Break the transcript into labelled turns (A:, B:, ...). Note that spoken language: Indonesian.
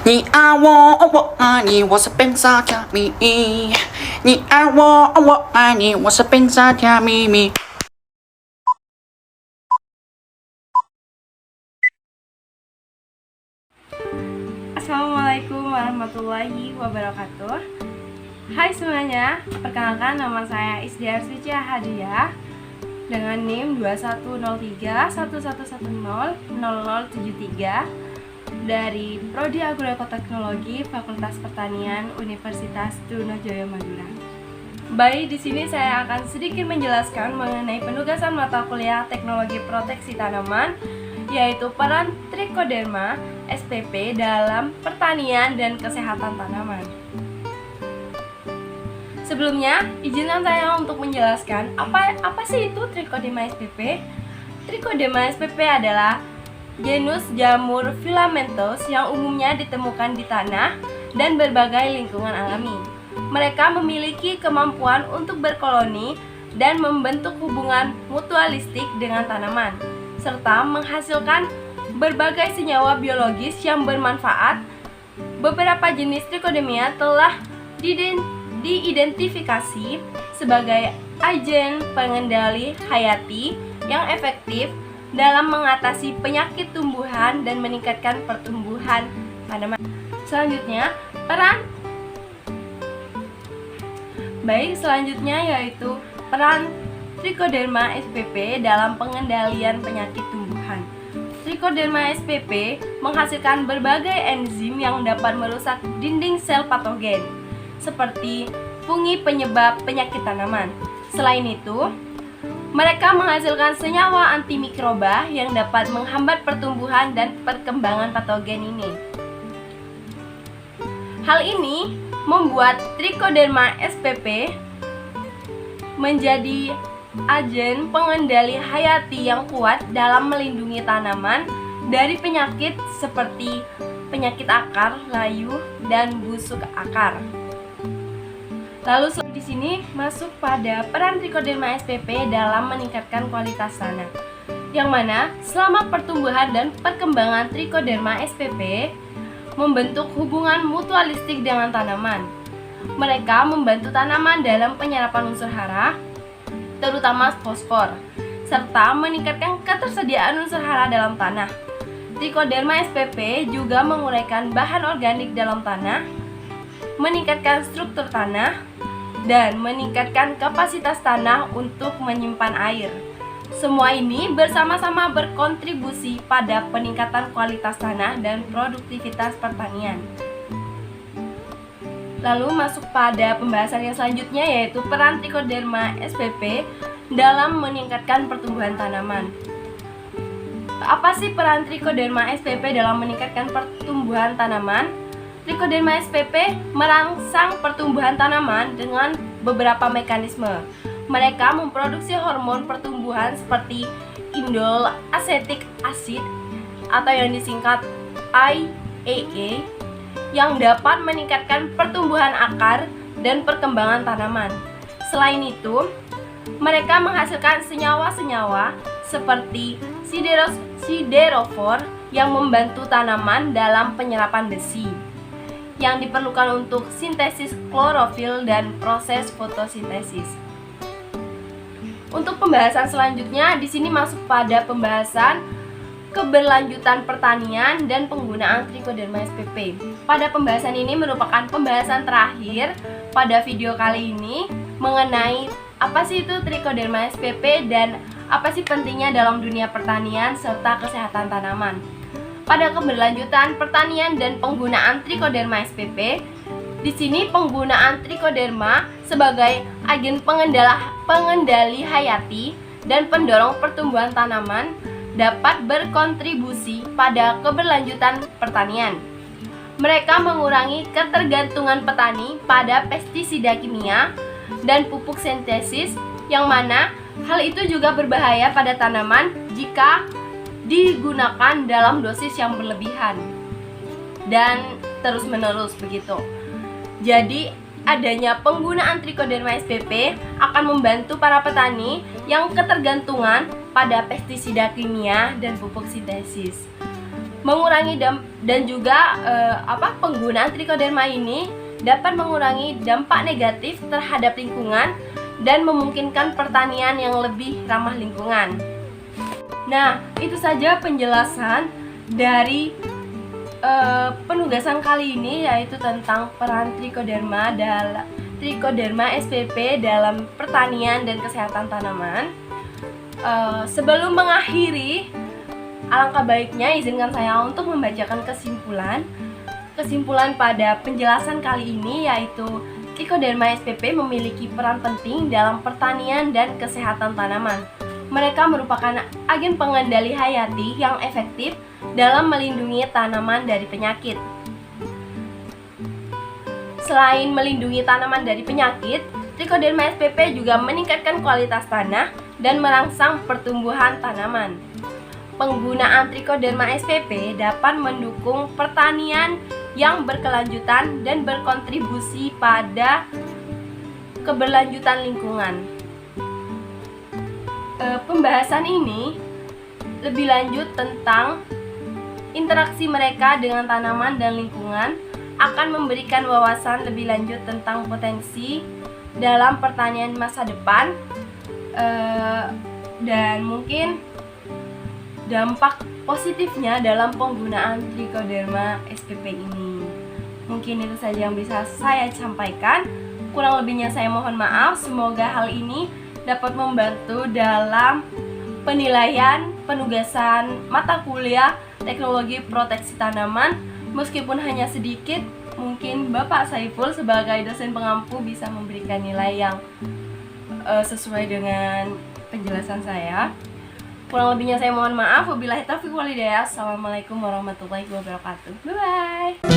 A: 你爱我，我爱你，我是本傻甜蜜。你爱我，我爱你，我是本傻甜蜜蜜。
B: Assalamualaikum warahmatullahi wabarakatuh. Hai semuanya, perkenalkan nama saya Isdiar Suci Hadiah dengan NIM 210311100073 dari Prodi Agroekoteknologi Fakultas Pertanian Universitas Trunojoyo Madura. Baik, di sini saya akan sedikit menjelaskan mengenai penugasan mata kuliah Teknologi Proteksi Tanaman, yaitu peran Trichoderma SPP dalam pertanian dan kesehatan tanaman. Sebelumnya, izinkan saya untuk menjelaskan apa sih itu Trichoderma SPP. Trichoderma SPP adalah genus jamur filamentous yang umumnya ditemukan di tanah dan berbagai lingkungan alami. Mereka memiliki kemampuan untuk berkoloni dan membentuk hubungan mutualistik dengan tanaman, serta menghasilkan berbagai senyawa biologis yang bermanfaat. Beberapa jenis Trichoderma telah diidentifikasi sebagai agen pengendali hayati yang efektif dalam mengatasi penyakit tumbuhan dan meningkatkan pertumbuhan tanaman. Selanjutnya, yaitu peran Trichoderma SPP dalam pengendalian penyakit tumbuhan. Trichoderma SPP menghasilkan berbagai enzim yang dapat merusak dinding sel patogen, seperti fungi penyebab penyakit tanaman. Selain itu, mereka menghasilkan senyawa antimikroba yang dapat menghambat pertumbuhan dan perkembangan patogen ini. Hal ini membuat Trichoderma SPP menjadi agen pengendali hayati yang kuat dalam melindungi tanaman dari penyakit seperti penyakit akar, layu, dan busuk akar. Lalu di sini masuk pada peran Trichoderma SPP dalam meningkatkan kualitas tanah, yang mana selama pertumbuhan dan perkembangan Trichoderma SPP membentuk hubungan mutualistik dengan tanaman. Mereka membantu tanaman dalam penyerapan unsur hara, terutama fosfor, serta meningkatkan ketersediaan unsur hara dalam tanah. Trichoderma SPP juga menguraikan bahan organik dalam tanah, meningkatkan struktur tanah, dan meningkatkan kapasitas tanah untuk menyimpan air. Semua ini bersama-sama berkontribusi pada peningkatan kualitas tanah dan produktivitas pertanian. Lalu masuk pada pembahasan yang selanjutnya, yaitu peran Trichoderma SPP dalam meningkatkan pertumbuhan tanaman. Apa sih peran Trichoderma SPP dalam meningkatkan pertumbuhan tanaman? Trichoderma SPP merangsang pertumbuhan tanaman dengan beberapa mekanisme. Mereka memproduksi hormon pertumbuhan seperti indol acetic acid atau yang disingkat IAA yang dapat meningkatkan pertumbuhan akar dan perkembangan tanaman. Selain itu, mereka menghasilkan senyawa-senyawa seperti siderofor yang membantu tanaman dalam penyerapan besi yang diperlukan untuk sintesis klorofil dan proses fotosintesis. Untuk pembahasan selanjutnya, di sini masuk pada pembahasan keberlanjutan pertanian dan penggunaan Trichoderma SPP. Pada pembahasan ini merupakan pembahasan terakhir pada video kali ini mengenai apa sih itu Trichoderma SPP dan apa sih pentingnya dalam dunia pertanian serta kesehatan tanaman. Pada keberlanjutan pertanian dan penggunaan Trichoderma SPP, di sini penggunaan Trichoderma sebagai agen pengendali hayati dan pendorong pertumbuhan tanaman dapat berkontribusi pada keberlanjutan pertanian. Mereka mengurangi ketergantungan petani pada pestisida kimia dan pupuk sintesis, yang mana hal itu juga berbahaya pada tanaman jika digunakan dalam dosis yang berlebihan dan terus-menerus begitu. Jadi, adanya penggunaan Trichoderma SPP akan membantu para petani yang ketergantungan pada pestisida kimia dan pupuk sintesis. dan juga penggunaan trichoderma ini dapat mengurangi dampak negatif terhadap lingkungan dan memungkinkan pertanian yang lebih ramah lingkungan. Nah, itu saja penjelasan dari penugasan kali ini, yaitu tentang peran trichoderma SPP dalam pertanian dan kesehatan tanaman. Sebelum mengakhiri, alangkah baiknya izinkan saya untuk membacakan kesimpulan pada penjelasan kali ini, yaitu trichoderma SPP memiliki peran penting dalam pertanian dan kesehatan tanaman. Mereka merupakan agen pengendali hayati yang efektif dalam melindungi tanaman dari penyakit. Selain melindungi tanaman dari penyakit, trichoderma SPP juga meningkatkan kualitas tanah dan merangsang pertumbuhan tanaman. Penggunaan trichoderma SPP dapat mendukung pertanian yang berkelanjutan dan berkontribusi pada keberlanjutan lingkungan. Pembahasan ini lebih lanjut tentang interaksi mereka dengan tanaman dan lingkungan akan memberikan wawasan lebih lanjut tentang potensi dalam pertanian masa depan dan mungkin dampak positifnya dalam penggunaan trichoderma SPP ini. Mungkin itu saja yang bisa saya sampaikan. Kurang lebihnya saya mohon maaf. Semoga hal ini dapat membantu dalam penilaian penugasan mata kuliah teknologi proteksi tanaman. Meskipun hanya sedikit, mungkin Bapak Saiful sebagai dosen pengampu bisa memberikan nilai yang sesuai dengan penjelasan saya. Kurang lebihnya saya mohon maaf. Wabillahi taufiq wal hidayah. Assalamualaikum warahmatullahi wabarakatuh. Bye bye.